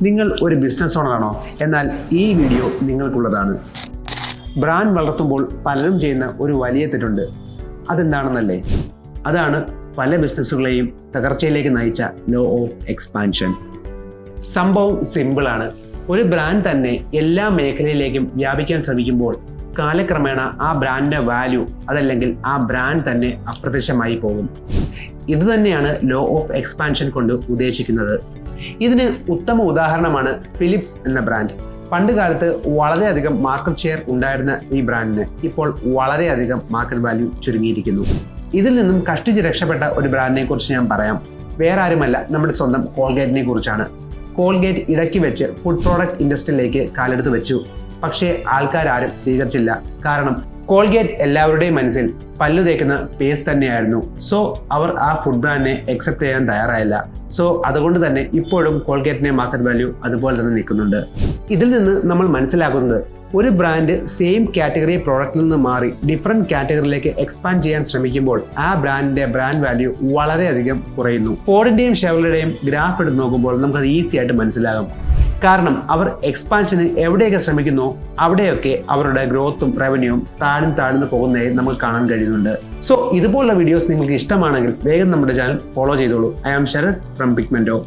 നിങ്ങൾ ഒരു ബിസിനസ് ഓണറാണോ? എന്നാൽ ഈ വീഡിയോ നിങ്ങൾക്കുള്ളതാണ്. ബ്രാൻഡ് വളർത്തുമ്പോൾ പലരും ചെയ്യുന്ന ഒരു വലിയ തെറ്റുണ്ട്. അതെന്താണെന്നല്ലേ? അതാണ് പല ബിസിനസ്സുകളെയും തകർച്ചയിലേക്ക് നയിച്ച ലോ ഓഫ് എക്സ്പാൻഷൻ. സംഭവം സിമ്പിളാണ്. ഒരു ബ്രാൻഡ് തന്നെ എല്ലാ മേഖലയിലേക്കും വ്യാപിക്കാൻ ശ്രമിക്കുമ്പോൾ കാലക്രമേണ ആ ബ്രാൻഡിന്റെ വാല്യൂ അതല്ലെങ്കിൽ ആ ബ്രാൻഡ് തന്നെ അപ്രത്യക്ഷമായി പോകും. ഇത് തന്നെയാണ് ലോ ഓഫ് എക്സ്പാൻഷൻ കൊണ്ട് ഉദ്ദേശിക്കുന്നത്. ഇതിന് ഉത്തമ ഉദാഹരണമാണ് ഫിലിപ്സ് എന്ന ബ്രാൻഡ്. പണ്ട് കാലത്ത് വളരെയധികം മാർക്കറ്റ് ഷെയർ ഉണ്ടായിരുന്ന ഈ ബ്രാൻഡിന് ഇപ്പോൾ വളരെയധികം മാർക്കറ്റ് വാല്യൂ ചുരുങ്ങിയിരിക്കുന്നു. ഇതിൽ നിന്നും കഷ്ടിച്ച് രക്ഷപ്പെട്ട ഒരു ബ്രാൻഡിനെ കുറിച്ച് ഞാൻ പറയാം. വേറെ ആരുമല്ല, നമ്മുടെ സ്വന്തം കോൾഗേറ്റിനെ കുറിച്ചാണ്. കോൾഗേറ്റ് ഇടയ്ക്ക് വെച്ച് ഫുഡ് പ്രോഡക്റ്റ് ഇൻഡസ്ട്രിയിലേക്ക് കാലെടുത്ത് വെച്ചു. പക്ഷേ ആൾക്കാരും സ്വീകരിച്ചില്ല. കാരണം കോൾഗേറ്റ് എല്ലാവരുടെയും മനസ്സിൽ പല്ലു തേക്കുന്ന പേസ്റ്റ് തന്നെയായിരുന്നു. സോ അവർ ആ ഫുഡ് ബ്രാൻഡിനെ അക്സെപ്റ്റ് ചെയ്യാൻ തയ്യാറായില്ല. സോ അതുകൊണ്ട് തന്നെ ഇപ്പോഴും കോൾഗേറ്റിന്റെ മാർക്കറ്റ് വാല്യൂ അതുപോലെ തന്നെ നിൽക്കുന്നുണ്ട്. ഇതിൽ നിന്ന് നമ്മൾ മനസ്സിലാക്കുന്നത്, ഒരു ബ്രാൻഡ് സെയിം കാറ്റഗറി പ്രോഡക്റ്റിൽ നിന്ന് മാറി ഡിഫറെന്റ് കാറ്റഗറിയിലേക്ക് എക്സ്പാൻഡ് ചെയ്യാൻ ശ്രമിക്കുമ്പോൾ ആ ബ്രാൻഡിന്റെ ബ്രാൻഡ് വാല്യൂ വളരെയധികം കുറയുന്നു. ഫോർഡിന്റെയും ഷെവർലെയുടെയും ഗ്രാഫ് എടുത്ത് നോക്കുമ്പോൾ നമുക്കത് ഈസി ആയിട്ട് മനസ്സിലാകും. കാരണം അവർ എക്സ്പാൻഷന് എവിടെയൊക്കെ ശ്രമിക്കുന്നോ അവിടെയൊക്കെ അവരുടെ ഗ്രോത്തും റവന്യൂവും താഴ്ന്നു പോകുന്നതായി നമുക്ക് കാണാൻ കഴിയുന്നുണ്ട്. സോ ഇതുപോലുള്ള വീഡിയോസ് നിങ്ങൾക്ക് ഇഷ്ടമാണെങ്കിൽ വേഗം നമ്മുടെ ചാനൽ ഫോളോ ചെയ്തോളൂ. I am Sharath from പിഗ്മെന്റോ.